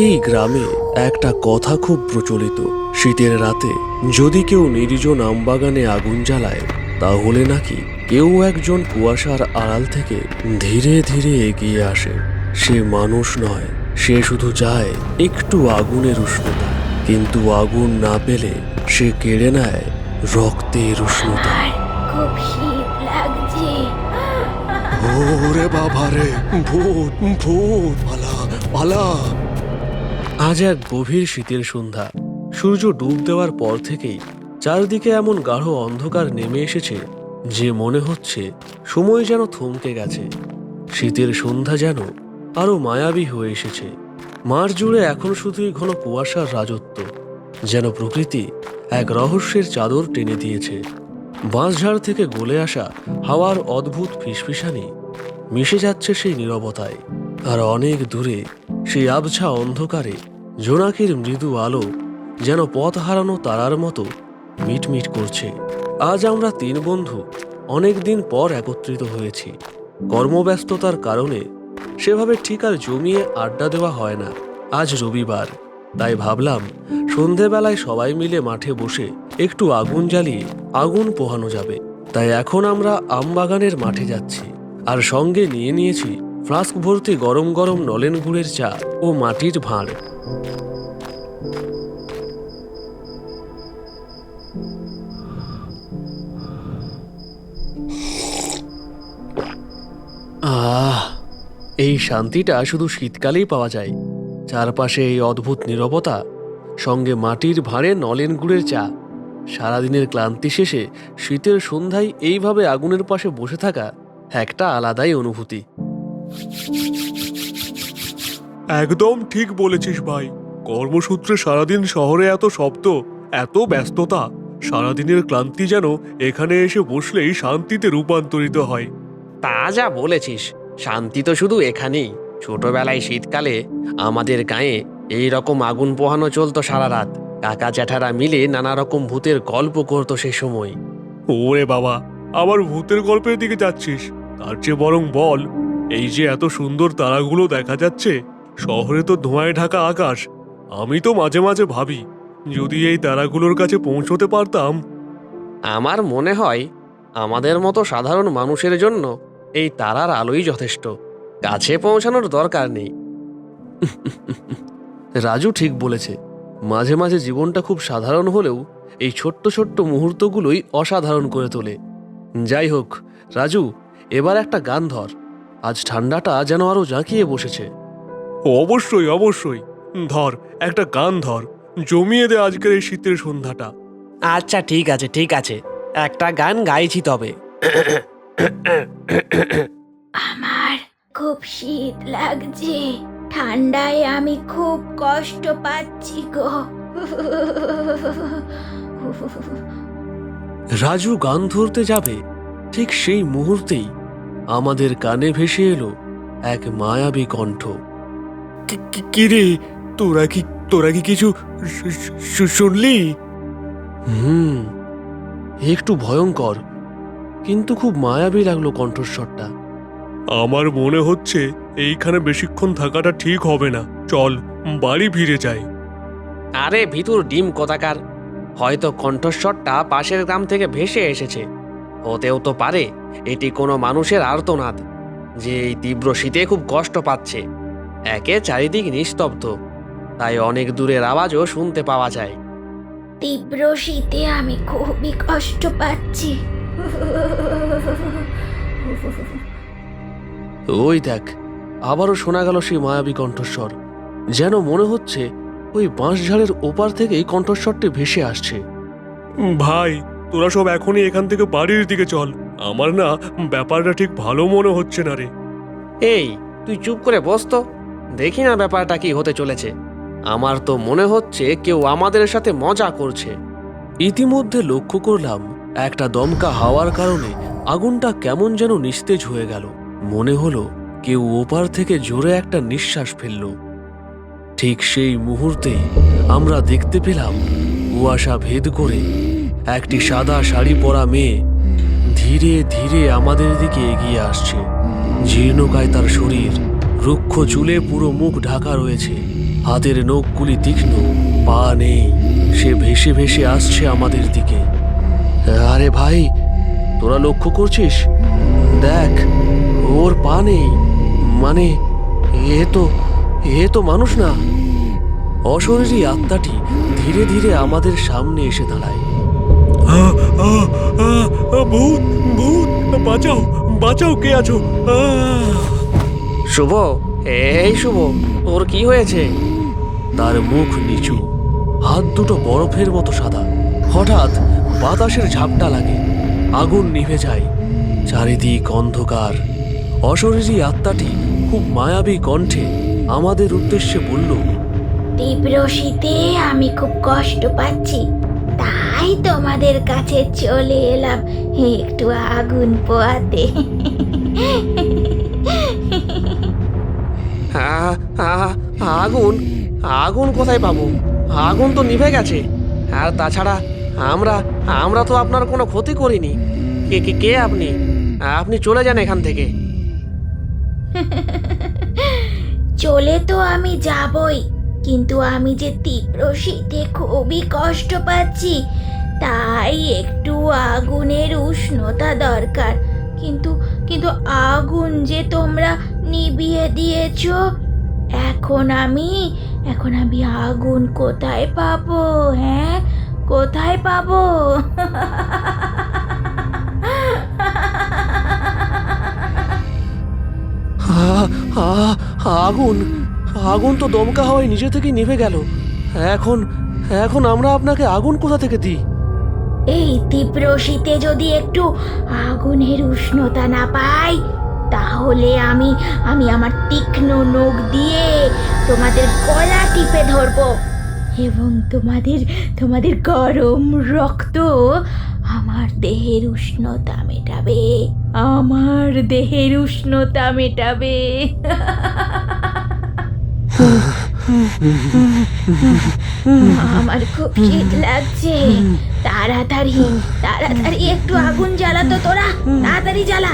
এই গ্রামে একটা কথা খুব প্রচলিত। শীতের রাতে যদি কেউ নির্জন আমবাগানে আগুন জ্বালায়, তাহলে নাকি কেউ একজন কুয়াশার আড়াল থেকে ধীরে ধীরে এগিয়ে আসে। সে মানুষ নয়, সে শুধু চায় একটু আগুনের উষ্ণতা, কিন্তু আগুন না পেলে সে কেড়ে নেয় রক্তের উষ্ণতা। খুব শীত লাগছে। ওরে বাবারে, ভূত ভূত, পালা পালা। আজ এক গভীর শীতের সন্ধ্যা। সূর্য ডুব দেওয়ার পর থেকেই চারদিকে এমন গাঢ় অন্ধকার নেমে এসেছে যে মনে হচ্ছে সময় যেন থমকে গেছে। শীতের সন্ধ্যা যেন আরো মায়াবী হয়ে এসেছে। মাঠ জুড়ে এখন শুধুই ঘন কুয়াশার রাজত্ব, যেন প্রকৃতি এক রহস্যের চাদর টেনে দিয়েছে। বাঁশঝাড় থেকে গলে আসা হাওয়ার অদ্ভুত ফিসফিসানি মিশে যাচ্ছে সেই নীরবতায়। আর অনেক দূরে সেই আবছা অন্ধকারে জোনাকির মৃদু আলো যেন পথ হারানো তারার মতো মিটমিট করছে। আজ আমরা তিন বন্ধু অনেক দিন পর একত্রিত হয়েছি। কর্মব্যস্ততার কারণে সেভাবে ঠিক আর জমিয়ে আড্ডা দেওয়া হয় না। আজ রবিবার, তাই ভাবলাম সন্ধেবেলায় সবাই মিলে মাঠে বসে একটু আগুন জ্বালিয়ে আগুন পোহানো যাবে। তাই এখন আমরা আমবাগানের মাঠে যাচ্ছি, আর সঙ্গে নিয়ে নিয়েছি ফ্লাস্ক ভর্তি গরম গরম নলেন গুড়ের চা ও মাটির ভাঁড়। এই শান্তিটা শুধু শীতকালেই পাওয়া যায়। চারপাশে এই অদ্ভুত নীরবতা, সঙ্গে মাটির ভাঁড়ে নলেন গুড়ের চা। সারাদিনের ক্লান্তি শেষে শীতের সন্ধ্যায় এইভাবে আগুনের পাশে বসে থাকা একটা আলাদাই অনুভূতি। একদম ঠিক বলেছিস ভাই। কর্মসূত্রে সারাদিন শহরে এত শব্দ, এত ব্যস্ততা, সারাদিনের ক্লান্তি যেন এখানে এসে বসলেই শান্তিতে রূপান্তরিত হয়। তা যা বলেছিস, শান্তি তো শুধু এখানেই। ছোটবেলায় শীতকালে আমাদের গায়ে এই রকম আগুন পোহানো চলতো সারা রাত। কাকা জ্যাঠারা মিলে নানা রকম ভূতের গল্প করতো সে সময়। ওরে বাবা, আবার ভূতের গল্পের দিকে যাচ্ছিস? তার চেয়ে বরং বল, এই যে এত সুন্দর তারাগুলো দেখা যাচ্ছে, শহরে তো ধোঁয়ায় ঢাকা আকাশ। আমি তো মাঝে মাঝে ভাবি, যদি এই তারাগুলোর কাছে পৌঁছতে পারতাম। আমার মনে হয় আমাদের মতো সাধারণ মানুষের জন্য এই তারার আলোই যথেষ্ট। কাছে পৌঁছানোর দরকার নেই। রাজু ঠিক বলেছে। মাঝে মাঝে জীবনটা খুব সাধারণ হলেও এই ছোট্ট ছোট্ট মুহূর্তগুলোই অসাধারণ করে তোলে। যাই হোক রাজু, এবার একটা গান ধর। আজ ঠান্ডাটা যেন আরো জাঁকিয়ে বসেছে। অবশ্যই অবশ্যই, ধর একটা গান ধর, জমিয়ে দে আজকের এই শীতের সন্ধ্যাটা। আচ্ছা ঠিক আছে ঠিক আছে, একটা গান গাইছি তবে। আমার খুব শীত লাগছে। ঠান্ডায় আমি খুব কষ্ট পাচ্ছি গো। রাজু গান ধরতে যাবে, ঠিক সেই মুহূর্তেই আমাদের কানে ভেসে এলো এক মায়াবী কণ্ঠ। কিরে, তোরা কি কিছু শুনলি? হুম, একটু ভয়ঙ্কর, কিন্তু খুব মায়াবী লাগলো কণ্ঠস্বরটা। আমার মনে হচ্ছে এইখানে বেশিক্ষণ থাকাটা ঠিক হবে না। চল বাড়ি ফিরে যাই। আরে ভিতুর ডিম কোথাকার, হয়তো কণ্ঠস্বরটা পাশের গ্রাম থেকে ভেসে এসেছে। হতেও তো পারে এটি কোনো মানুষের আর্তনাদ, যে এই তীব্র শীতে খুব কষ্ট পাচ্ছে। একে চারিদিক নিস্তব্ধ, তাই অনেক দূরের আওয়াজও শুনতে পাওয়া যায়। তীব্র শীতে আমি খুবই কষ্ট পাচ্ছি। ওই দেখ, আবারও শোনা গেল সেই মায়াবী কণ্ঠস্বর। যেন মনে হচ্ছে ওই বাঁশঝাড়ের ওপার থেকেই কণ্ঠস্বরটি ভেসে আসছে। ভাই, তোরা সব এখনই এখান থেকে বাড়ির দিকে চল। আমার না ব্যাপারটা ঠিক ভালো মনে হচ্ছে না রে। এই তুই চুপ করে বস তো, দেখি না ব্যাপারটা কি হতে চলেছে। আমার তো মনে হচ্ছে কেউ আমাদের সাথে মজা করছে। ইতিমধ্যে লক্ষ্য করলাম একটা দমকা হাওয়ার কারণে আগুনটা কেমন যেন নিস্তেজ হয়ে গেল। মনে হলো কেউ ওপার থেকে জোরে একটা নিঃশ্বাস ফেলল। ঠিক সেই মুহূর্তে আমরা দেখতে পেলাম কুয়াশা ভেদ করে একটি সাদা শাড়ি পরা মেয়ে ধীরে ধীরে আমাদের দিকে এগিয়ে আসছে। জীর্ণকায় তার শরীর, রুক্ষ চুলে পুরো মুখ ঢাকা রয়েছে। হাতের নখগুলি তীক্ষ্ণ, পা নেই। সে ভেসে ভেসে আসছে আমাদের দিকে। আরে ভাই, তোরা লক্ষ্য করছিস? দেখ, ওর পা নেই। মানে এ তো মানুষ না। অশরীরী আত্মাটি ধীরে ধীরে আমাদের সামনে এসে দাঁড়ায়। ভূত ভূত, বাঁচাও বাঁচাও, কে আছো? শুভ, এই শুভ, তোর কি হয়েছে? তার মুখ নিচু, হাত দুটো বরফের মতো সাদা। হঠাৎ বাতাসের ঝাপটা লাগে, আগুন নিভে যায়, চারিদিক অন্ধকার। অশরীরী আত্মাটি খুব মায়াবী কণ্ঠে আমাদের উদ্দেশ্যে বলল, তীব্র শীতে আমি খুব কষ্ট পাচ্ছি, তাই তোমাদের কাছে চলে এলাম একটু আগুন পোয়াতে। আগুন? আগুন কোথায় পাবো? আগুন তো নিভে গেছে। আর তাছাড়া আমরা আমরা তো আপনার কোনো ক্ষতি করিনি। কে কে কে আপনি? আপনি চলে যান এখান থেকে। চলে তো আমি যাবই, কিন্তু আমি যে তীব্র শীতে খুবই কষ্ট পাচ্ছি, তাই একটু আগুনের উষ্ণতা দরকার। কিন্তু কিন্তু আগুন যে তোমরা নিভিয়ে দিয়েছো, এখন আমি আগুন কোথায় পাবো? হ্যাঁ, কোথায় পাবো? আগুন আগুন তো দমকা হাওয়ায় নিজে থেকেই নিভে গেল। এখন এখন আমরা আপনাকে আগুন কোথা থেকে দিই? এই তীব্র শীতে যদি একটু আগুনের উষ্ণতা না পাই, তাহলে আমি আমার তীক্ষ্ণ নখ দিয়ে তোমাদের গলা টিপে ধরবো, এবং তোমাদের গরম রক্ত আমার দেহের উষ্ণতা মেটাবে, আমার দেহের উষ্ণতা মেটাবে। আমার খুব শীত লাগছে, তাড়াতাড়ি একটু আগুন জ্বালাতো তোরা, তাড়াতাড়ি জ্বালা।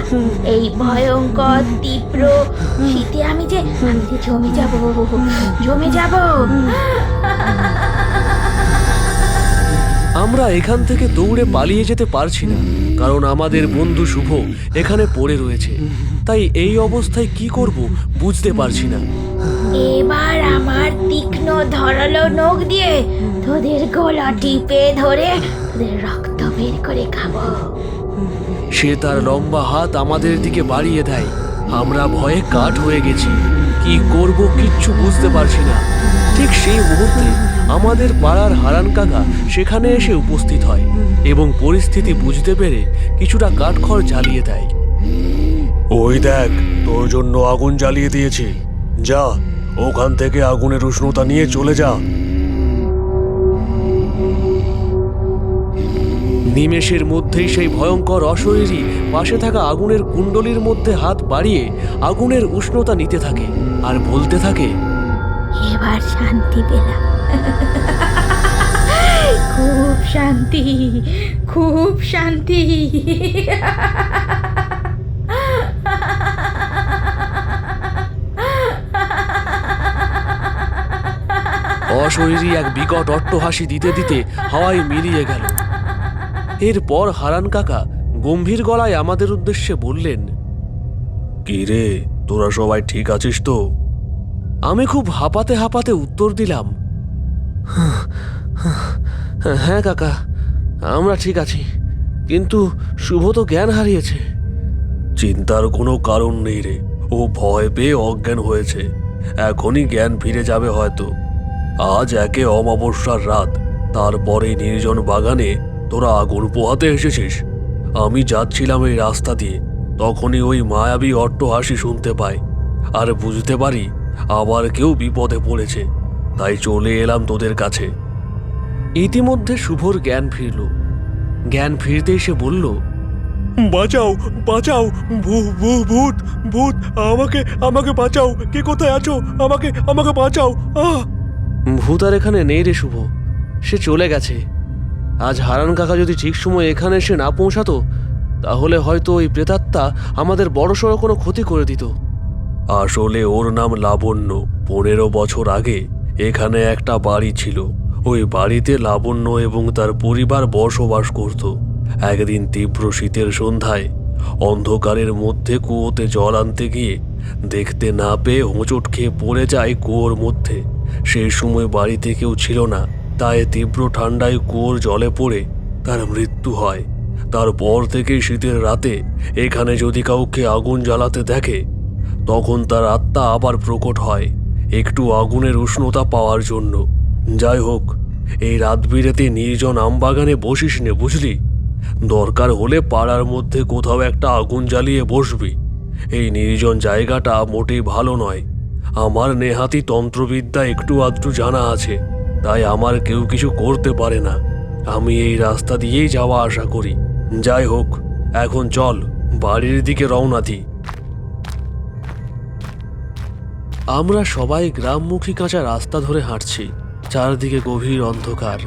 এই ভয়ঙ্কর তীব্র শীতে আমি যে জমে যাব। আমরা এখান থেকে দৌড়ে পালিয়ে যেতে পারছি না, কারণ আমাদের বন্ধু শুভ এখানে পড়ে রয়েছে। তাই এই অবস্থায় কি করব বুঝতে পারছি না। এবার আমার তীক্ষ্ণ ধারালো নখ দিয়ে তোদের গলা টিপে ধরে তোদের রক্ত বের করে খাবো। সে তার লম্বা হাত আমাদের দিকে বাড়িয়ে দেয়। আমরা ভয়ে কাঠ হয়ে গেছি, কি করব কিচ্ছু বুঝতে পারছি না। ঠিক সেই মুহূর্তে আমাদের পাড়ার হারান কাকা সেখানে এসে উপস্থিত হয় এবং পরিস্থিতি বুঝতে পেরে কিছুটা কাঠখড় জ্বালিয়ে দেয়। ওই দেখ, তোর জন্য আগুন জ্বালিয়ে দিয়েছি, যা ওখান থেকে আগুনের উষ্ণতা নিয়ে চলে যা। নিমেষের মধ্যেই সেই ভয়ঙ্কর অশরীরী পাশে থাকা আগুনের কুণ্ডলীর মধ্যে হাত বাড়িয়ে আগুনের উষ্ণতা নিতে থাকে আর বলতে থাকে, এবার শান্তি পেলাম, খুব শান্তি, খুব শান্তি। অশরীরী এক বিকট অট্টহাসি দিতে দিতে হাওয়ায় মিলিয়ে গেল। এরপর হারান কাকা গম্ভীর গলায় আমাদের উদ্দেশ্যে বললেন, কি রে, তোরা সবাই ঠিক আছিস তো? আমি খুব হাঁপাতে হাঁপাতে উত্তর দিলাম, হ্যাঁ কাকা, আমরা ঠিক আছি, কিন্তু শুভ তো জ্ঞান হারিয়েছে। চিন্তার কোনো কারণ নেই রে, ও ভয় পেয়ে অজ্ঞান হয়েছে, এখনই জ্ঞান ফিরে যাবে হয়তো। আজ একে অমাবস্যার রাত, তারপরে নির্জন বাগানে তোরা আগুন পোহাতে এসেছিস। আমি যাচ্ছিলাম এই রাস্তা দিয়ে, তখনই ওই মায়াবী অট্টহাসি শুনতে পাই, আর বুঝতে পারি আবার কেউ বিপদে পড়েছে, তাই চলে এলাম তোদের কাছে। ইতিমধ্যে শুভর জ্ঞান ফিরল। জ্ঞান ফিরতেই সে বলল, বাঁচাও বাঁচাও, ভূত ভূত, আমাকে বাঁচাও, কে কোথায় আছো? আমাকে বাঁচাও। ভূত আর এখানে নেই রে শুভ, সে চলে গেছে। আজ হারান কাকা যদি ঠিক সময় এখানে এসে না পৌঁছাতো, তাহলে হয়তো ওই প্রেতাত্মা আমাদের বড়সড় কোনো ক্ষতি করে দিত। আসলে ওর নাম লাবণ্য। 15 বছর আগে এখানে একটা বাড়ি ছিল। ওই বাড়িতে লাবণ্য এবং তার পরিবার বসবাস করত। একদিন তীব্র শীতের সন্ধ্যায় অন্ধকারের মধ্যে কুয়োতে জল আনতে গিয়ে দেখতে না পেয়ে হোঁচট খেয়ে পড়ে যায় কুয়োর মধ্যে। সেই সময় বাড়িতে কেউ ছিল না, তাই তীব্র ঠান্ডায় কুয়োর জলে পড়ে তার মৃত্যু হয়। তারপর থেকে শীতের রাতে এখানে যদি কাউকে আগুন জ্বালাতে দেখে, তখন তার আত্মা আবার প্রকট হয় একটু আগুনের উষ্ণতা পাওয়ার জন্য। যাই হোক, এই রাত বিরেতে নির্জন আমবাগানে বসিস নে, বুঝলি? দরকার হলে পাড়ার মধ্যে কোথাও একটা আগুন জ্বালিয়ে বসবি। এই নির্জন জায়গাটা মোটেই ভালো নয়। আমার নেহাতি তন্ত্রবিদ্যা একটু আধটু জানা আছে, তাই আমার কেউ কিছু করতে পারে না। আমি এই রাস্তা দিয়েই যাওয়া আসা করি। যাই হোক, এখন চল বাড়ির দিকে রওনা দিই। আমরা সবাই গ্রামমুখী কাঁচা রাস্তা ধরে হাঁটছি। চারদিকে গভীর অন্ধকার।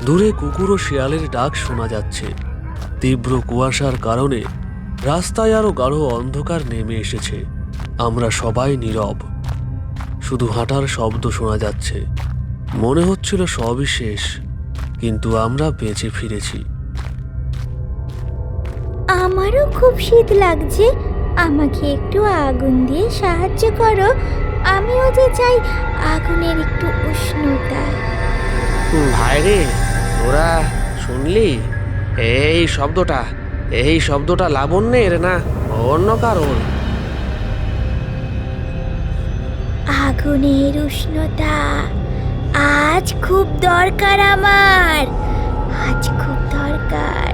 দূরে কুকুর ও শিয়ালের ডাক শোনা যাচ্ছে। তীব্র কুয়াশার কারণে রাস্তায় আরো গাঢ় অন্ধকার নেমে এসেছে। আমরা সবাই নীরব, শুধু হাঁটার শব্দ শোনা যাচ্ছে। মনে হচ্ছিল সবই শেষ, কিন্তু আমরা বেঁচে ফিরেছি। আমারও খুব শীত লাগছে, আমাকে একটু আগুন দিয়ে সাহায্য করো। আমিও যে চাই আগুনের একটু উষ্ণতা। ভাইরে, তোরা শুনলি এই শব্দটা লাবণ্যের না অন্য কারোর? আগুনের উষ্ণতা আজ খুব দরকার আমার, আজ খুব দরকার।